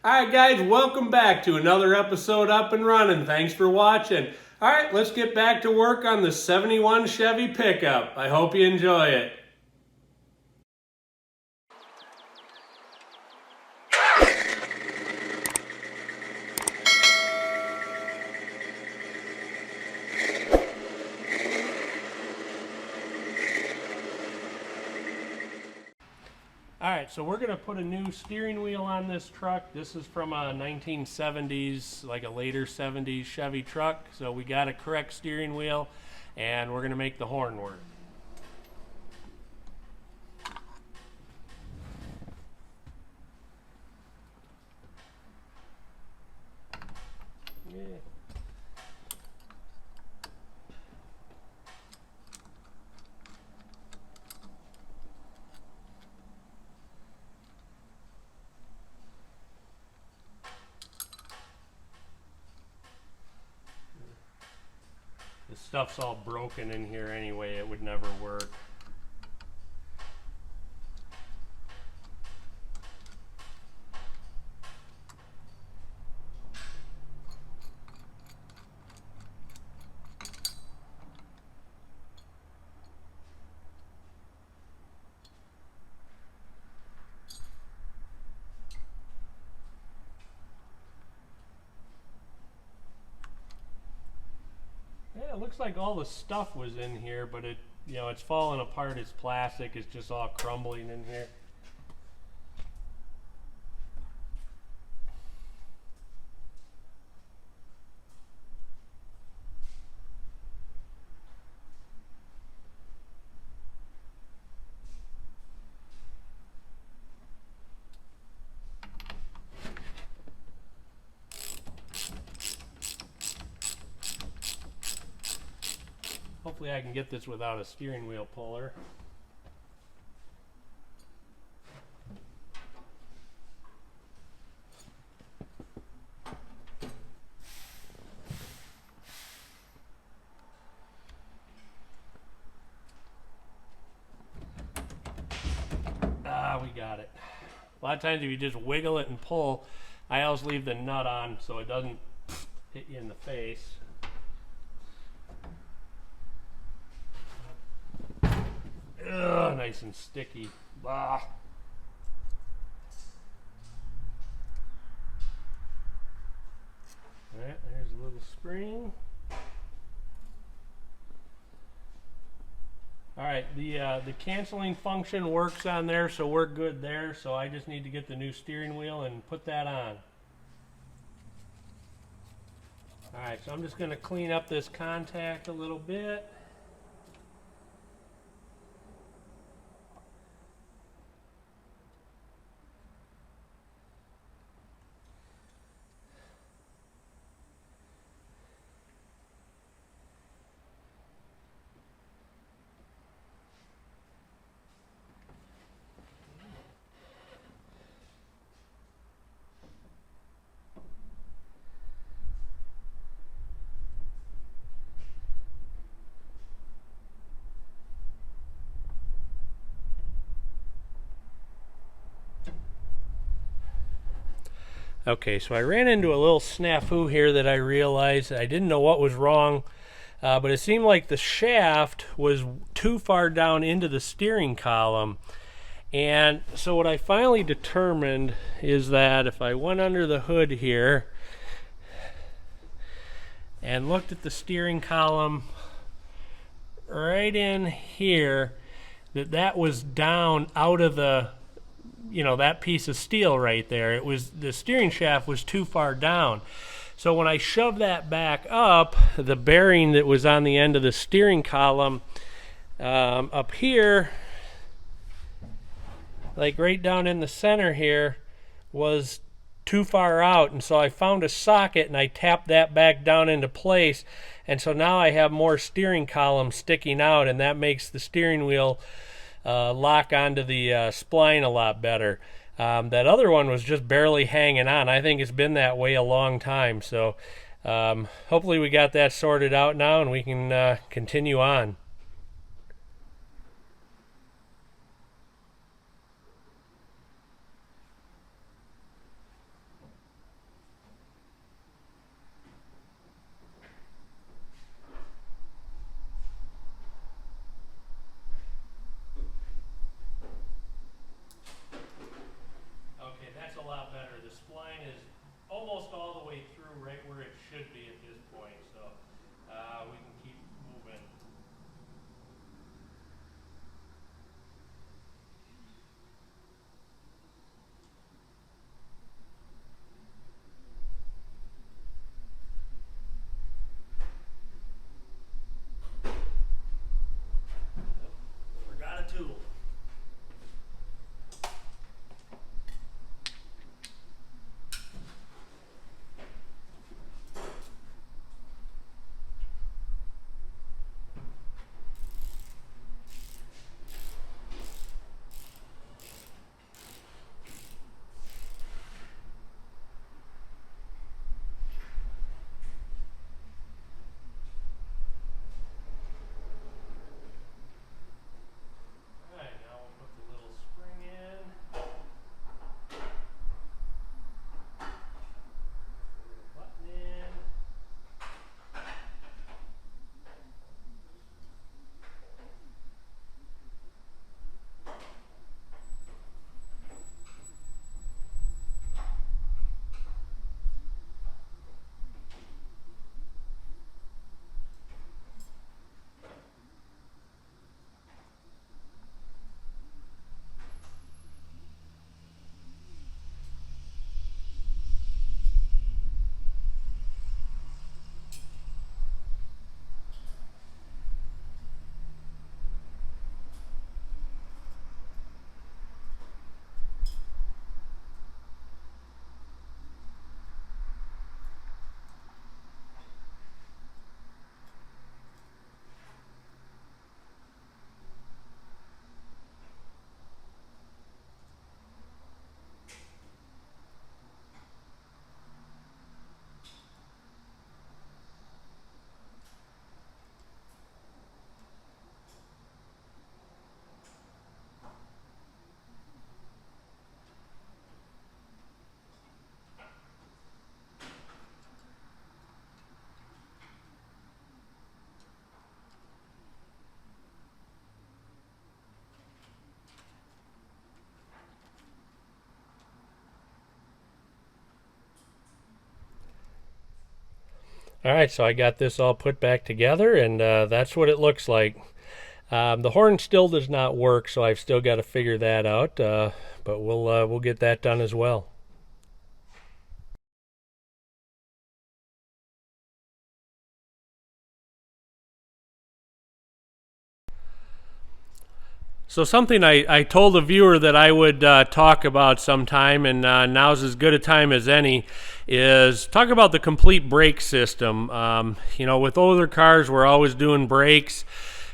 Alright guys, welcome back to another episode Up and Running. Thanks for watching. Alright, let's get back to work on the 71 Chevy pickup. I hope you enjoy it. Alright, so we're going to put a new steering wheel on this truck. This is from a 1970s, like a later 70s Chevy truck. So we got a correct steering wheel and we're going to make the horn work. Yeah. The stuff's all broken in here anyway, it would never work. Yeah, it looks like all the stuff was in here, but it's falling apart. It's plastic. It's just all crumbling in here. Hopefully I can get this without a steering wheel puller. We got it. A lot of times if you just wiggle it and pull, I always leave the nut on so it doesn't hit you in the face. Ugh, nice and sticky. Bah. Alright, there's a little spring. Alright, the canceling function works on there, so we're good there. So I just need to get the new steering wheel and put that on. Alright, so I'm just going to clean up this contact a little bit. Okay, so I ran into a little snafu here that I realized. I didn't know what was wrong, but it seemed like the shaft was too far down into the steering column. And so what I finally determined is that if I went under the hood here and looked at the steering column right in here, that was down out of the that piece of steel right there. It was, the steering shaft was too far down. So when I shoved that back up, the bearing that was on the end of the steering column up here, like right down in the center here, was too far out. And so I found a socket and I tapped that back down into place. And so now I have more steering column sticking out, and that makes the steering wheel lock onto the spline a lot better. That other one was just barely hanging on. I think it's been that way a long time. So hopefully we got that sorted out now and we can continue on. All right, so I got this all put back together, and that's what it looks like. The horn still does not work, so I've still got to figure that out, but we'll get that done as well. So something I told the viewer that I would talk about sometime, and now's as good a time as any, is talk about the complete brake system. You know, with older cars, we're always doing brakes,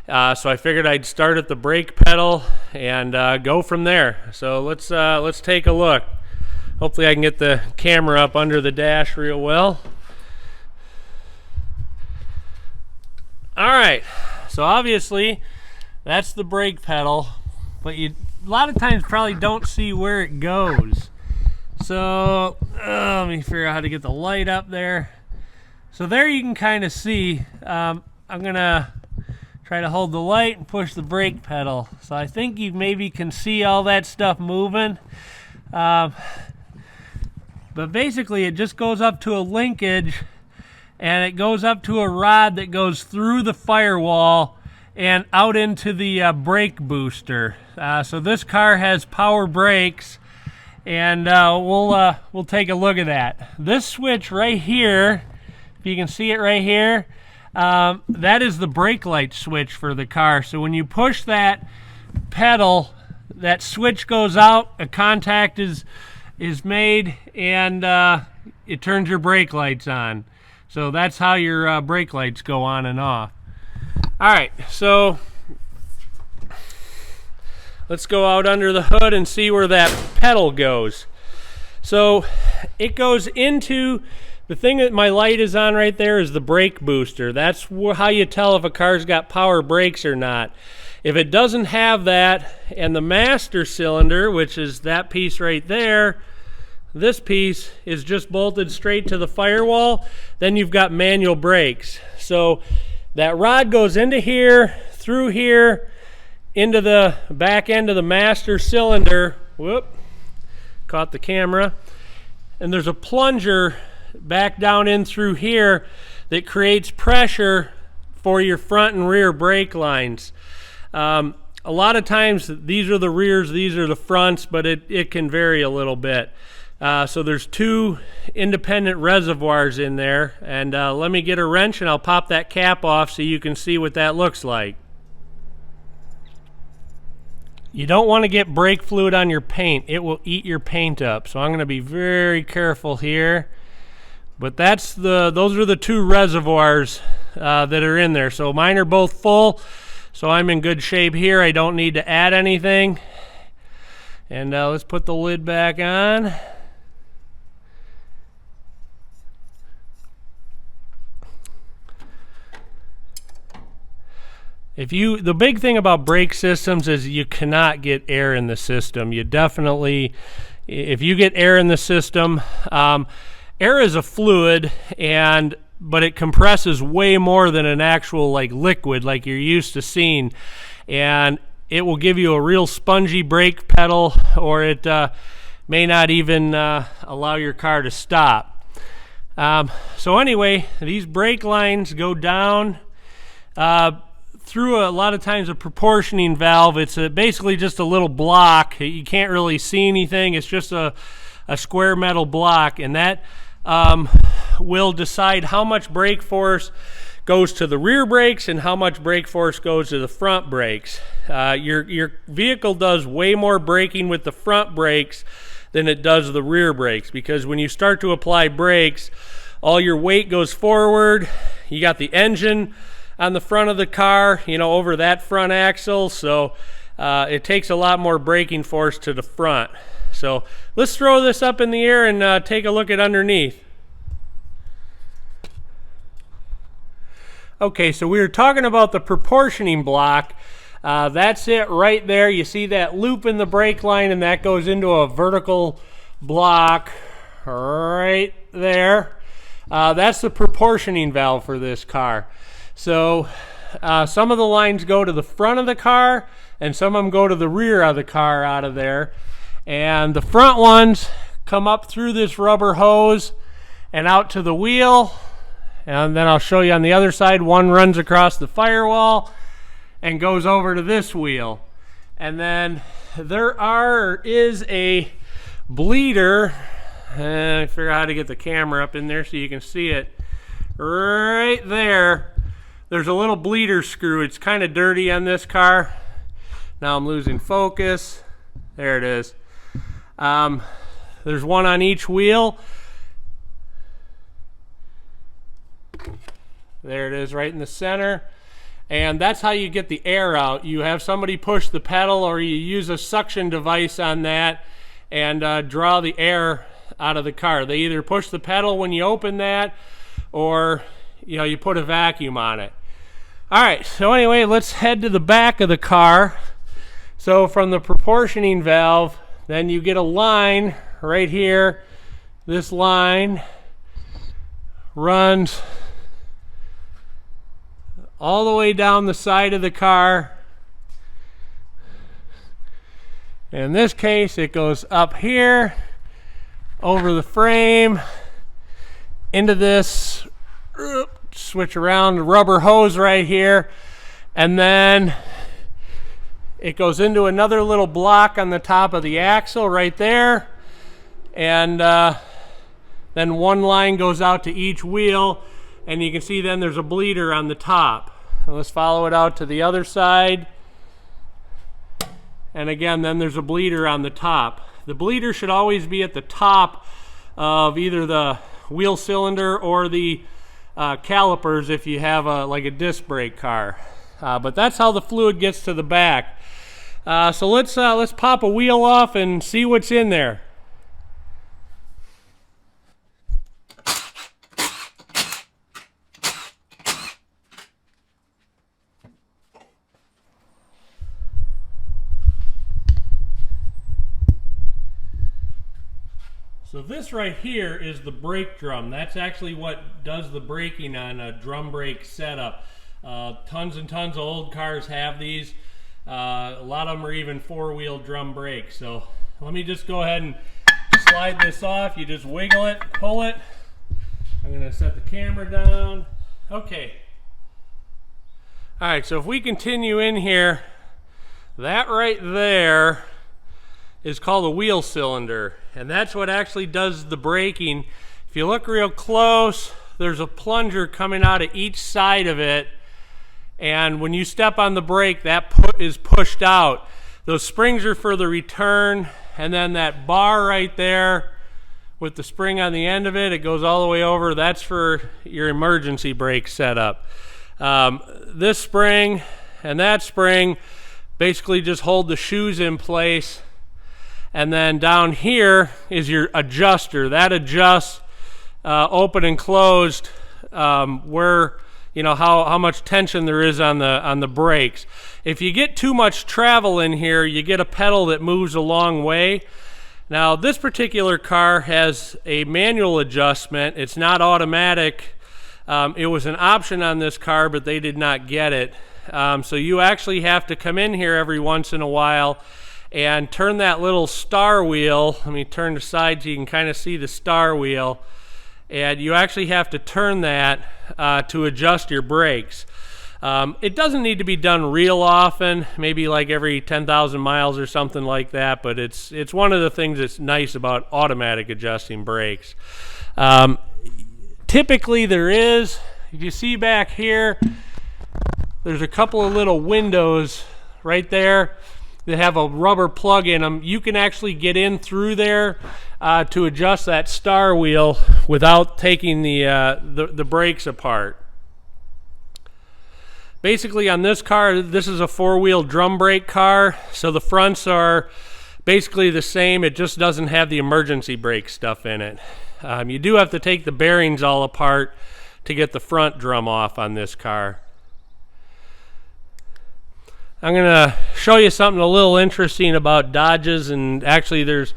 so I figured I'd start at the brake pedal and go from there. So let's take a look. Hopefully I can get the camera up under the dash real well. All right, so obviously that's the brake pedal, but you a lot of times probably don't see where it goes. So let me figure out how to get the light up there. So there you can kind of see. I'm gonna try to hold the light and push the brake pedal. So I think you maybe can see all that stuff moving. But basically it just goes up to a linkage, and it goes up to a rod that goes through the firewall and out into the brake booster. So this car has power brakes, and we'll take a look at that. This switch right here, if you can see it right here, that is the brake light switch for the car. So when you push that pedal, that switch goes out, a contact is made, and it turns your brake lights on. So that's how your brake lights go on and off. All right, so let's go out under the hood and see where that pedal goes. So it goes into the thing that my light is on right there is the brake booster. That's how you tell if a car's got power brakes or not. If it doesn't have that, and the master cylinder, which is that piece right there, this piece is just bolted straight to the firewall, then you've got manual brakes. So that rod goes into here, through here, into the back end of the master cylinder. Whoop, caught the camera. And there's a plunger back down in through here that creates pressure for your front and rear brake lines. A lot of times these are the rears, these are the fronts, but it can vary a little bit. So there's two independent reservoirs in there, and let me get a wrench and I'll pop that cap off so you can see what that looks like. You don't want to get brake fluid on your paint. It will eat your paint up, so I'm going to be very careful here. But those are the two reservoirs that are in there. So mine are both full, so I'm in good shape here. I don't need to add anything. And let's put the lid back on. The big thing about brake systems is you cannot get air in the system. You definitely, if you get air in the system, air is a fluid, but it compresses way more than an actual like liquid like you're used to seeing, and it will give you a real spongy brake pedal, or it may not even allow your car to stop. So anyway, these brake lines go down through a lot of times a proportioning valve. It's basically just a little block. You can't really see anything. It's just a square metal block, and that will decide how much brake force goes to the rear brakes and how much brake force goes to the front brakes. Your vehicle does way more braking with the front brakes than it does the rear brakes, because when you start to apply brakes, all your weight goes forward. You got the engine on the front of the car, over that front axle, so it takes a lot more braking force to the front. So let's throw this up in the air and take a look at underneath. Okay, so we were talking about the proportioning block. That's it right there. You see that loop in the brake line, and that goes into a vertical block right there. That's the proportioning valve for this car. So some of the lines go to the front of the car, and some of them go to the rear of the car out of there. And the front ones come up through this rubber hose and out to the wheel, And then I'll show you on the other side, one runs across the firewall and goes over to this wheel. And then there is a bleeder. I figure out how to get the camera up in there so you can see it. Right there, there's a little bleeder screw. It's kind of dirty on this car. Now I'm losing focus. There it is. There's one on each wheel. There it is right in the center. And that's how you get the air out. You have somebody push the pedal, or you use a suction device on that and draw the air out of the car. They either push the pedal when you open that, or you put a vacuum on it. Alright, so anyway, let's head to the back of the car. So from the proportioning valve, then you get a line right here. This line runs all the way down the side of the car. In this case, it goes up here, over the frame, into this, switch around, the rubber hose right here, and then it goes into another little block on the top of the axle right there, and then one line goes out to each wheel, and you can see then there's a bleeder on the top. Let's follow it out to the other side, and again then there's a bleeder on the top. The bleeder should always be at the top of either the wheel cylinder or the calipers if you have like a disc brake car. But that's how the fluid gets to the back. So let's pop a wheel off and see what's in there. So this right here is the brake drum. That's actually what does the braking on a drum brake setup. Tons and tons of old cars have these. A lot of them are even four-wheel drum brakes. So let me just go ahead and slide this off. You just wiggle it, pull it. I'm going to set the camera down. Okay. All right, so if we continue in here, that right there is called a wheel cylinder, and that's what actually does the braking. If you look real close, there's a plunger coming out of each side of it, and when you step on the brake, that is pushed out. Those springs are for the return, and then that bar right there with the spring on the end of it, it goes all the way over, that's for your emergency brake setup. This spring and that spring basically just hold the shoes in place. And then down here is your adjuster. That adjusts open and closed where, how much tension there is on the brakes. If you get too much travel in here, you get a pedal that moves a long way. Now this particular car has a manual adjustment. It's not automatic. It was an option on this car, but they did not get it. So you actually have to come in here every once in a while and turn that little star wheel. Let me turn the side so you can kind of see the star wheel. And you actually have to turn that to adjust your brakes. It doesn't need to be done real often, maybe like every 10,000 miles or something like that, but it's one of the things that's nice about automatic adjusting brakes. Typically there is, if you see back here, there's a couple of little windows right there that have a rubber plug in them. You can actually get in through there to adjust that star wheel without taking the brakes apart. Basically on this car, this is a four-wheel drum brake car, so the fronts are basically the same. It just doesn't have the emergency brake stuff in it. You do have to take the bearings all apart to get the front drum off on this car. I'm going to show you something a little interesting about Dodges, and actually there's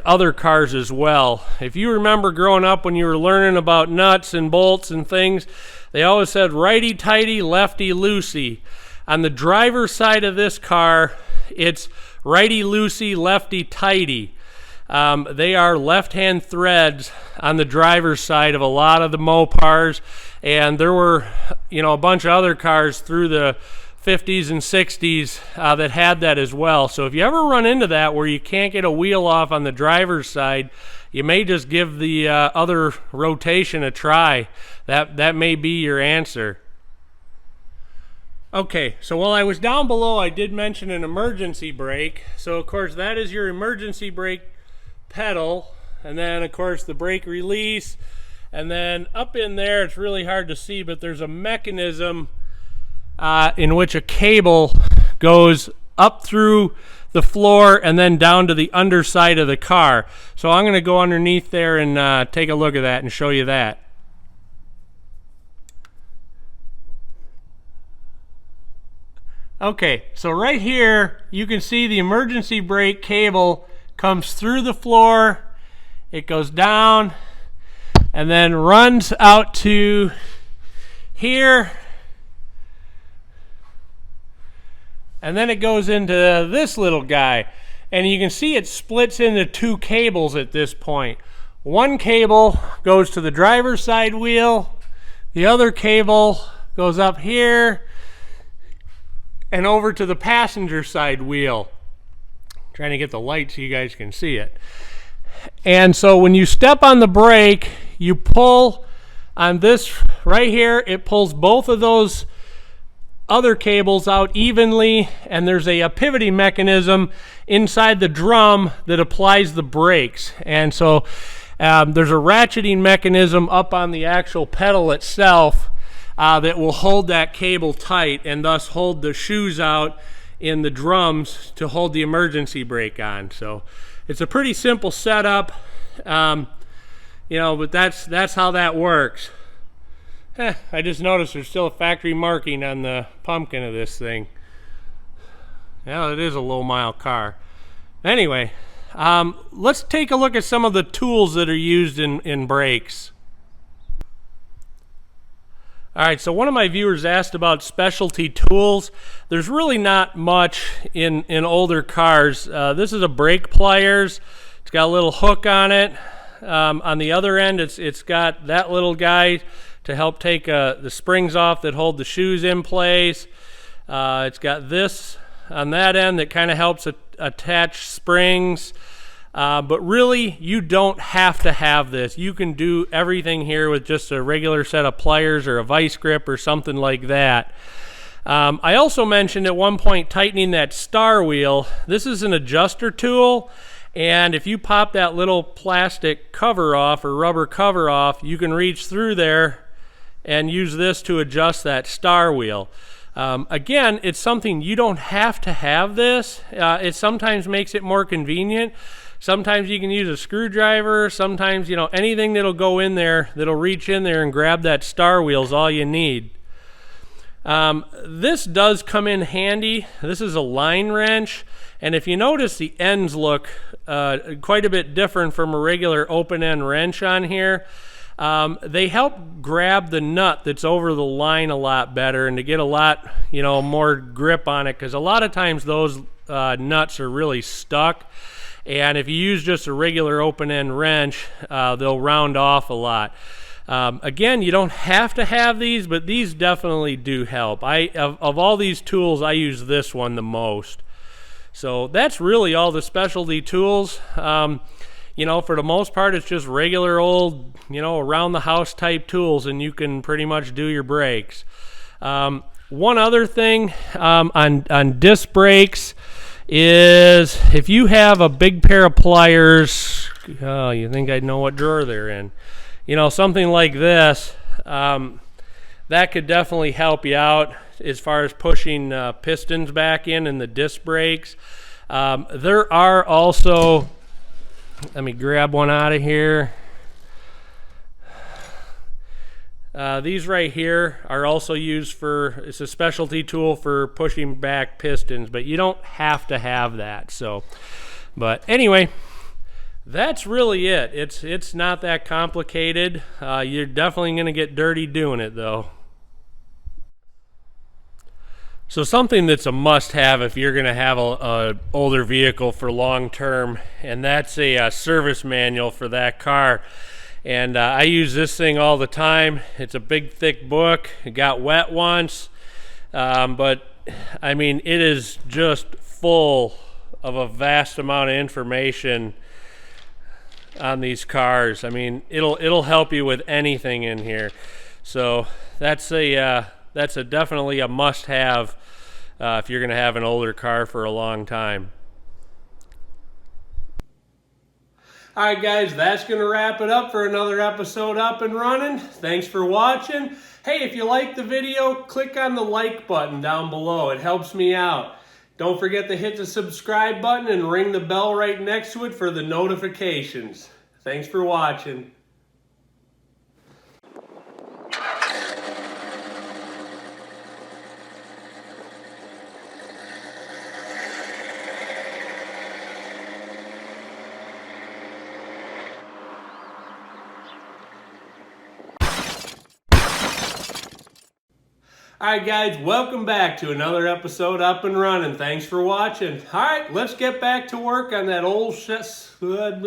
other cars as well. If you remember growing up when you were learning about nuts and bolts and things, they always said righty-tighty, lefty-loosey. On the driver's side of this car, it's righty-loosey, lefty-tighty. They are left-hand threads on the driver's side of a lot of the Mopars, and there were, a bunch of other cars through the 50s and 60s that had that as well. So if you ever run into that where you can't get a wheel off on the driver's side, you may just give the other rotation a try. That may be your answer. Okay, so while I was down below, I did mention an emergency brake. So of course that is your emergency brake pedal, and then of course the brake release, and then up in there, it's really hard to see, but there's a mechanism in which a cable goes up through the floor and then down to the underside of the car. So I'm going to go underneath there and take a look at that and show you that. Okay, so right here you can see the emergency brake cable comes through the floor, it goes down, and then runs out to here, and then it goes into this little guy, and you can see it splits into two cables at this point. One cable goes to the driver's side wheel, the other cable goes up here and over to the passenger side wheel. I'm trying to get the light so you guys can see it. And so when you step on the brake, you pull on this right here, it pulls both of those other cables out evenly, and there's a pivoting mechanism inside the drum that applies the brakes. And so there's a ratcheting mechanism up on the actual pedal itself that will hold that cable tight and thus hold the shoes out in the drums to hold the emergency brake on. So it's a pretty simple setup, but that's how that works. I just noticed there's still a factory marking on the pumpkin of this thing. Well, it is a low mile car. Anyway, let's take a look at some of the tools that are used in brakes. All right, so one of my viewers asked about specialty tools. There's really not much in older cars. This is a brake pliers. It's got a little hook on it. On the other end, it's got that little guy to help take the springs off that hold the shoes in place. It's got this on that end that kind of helps attach springs. But really, you don't have to have this. You can do everything here with just a regular set of pliers or a vice grip or something like that. I also mentioned at one point tightening that star wheel. This is an adjuster tool, and if you pop that little plastic cover off or rubber cover off, you can reach through there and use this to adjust that star wheel. Again, it's something you don't have to have this. It sometimes makes it more convenient. Sometimes you can use a screwdriver. Sometimes, anything that'll go in there, that'll reach in there and grab that star wheel is all you need. This does come in handy. This is a line wrench, and if you notice, the ends look quite a bit different from a regular open-end wrench on here. They help grab the nut that's over the line a lot better and to get a lot, more grip on it, because a lot of times those nuts are really stuck. And if you use just a regular open-end wrench, they'll round off a lot. Again, you don't have to have these, but these definitely do help. Of all these tools, I use this one the most. So that's really all the specialty tools. For the most part, it's just regular old, around-the-house type tools, and you can pretty much do your brakes. One other thing on disc brakes is if you have a big pair of pliers, you think I'd know what drawer they're in, something like this, that could definitely help you out as far as pushing pistons back in the disc brakes. There are also, let me grab one out of here. These right here are also used it's a specialty tool for pushing back pistons, but you don't have to have that. But anyway, that's really it. It's not that complicated. You're definitely going to get dirty doing it though. So something that's a must-have if you're going to have a older vehicle for long term, and that's a service manual for that car. And I use this thing all the time. It's a big thick book. It got wet once, but I mean it is just full of a vast amount of information on these cars. I mean it'll help you with anything in here. So that's definitely a must-have if you're going to have an older car for a long time. All right, guys, that's going to wrap it up for another episode Up and Running. Thanks for watching. Hey, if you liked the video, click on the like button down below. It helps me out. Don't forget to hit the subscribe button and ring the bell right next to it for the notifications. Thanks for watching. Alright guys, welcome back to another episode Up and Running. Thanks for watching. Alright, let's get back to work on that old shit. Don't want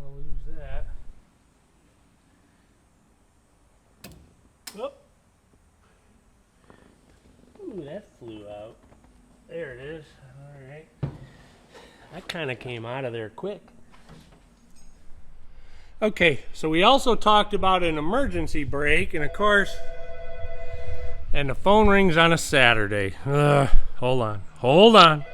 to lose that. Whoop. Ooh, that flew out. There it is. Alright. That kind of came out of there quick. Okay, so we also talked about an emergency brake, and of course, and the phone rings on a Saturday. Hold on.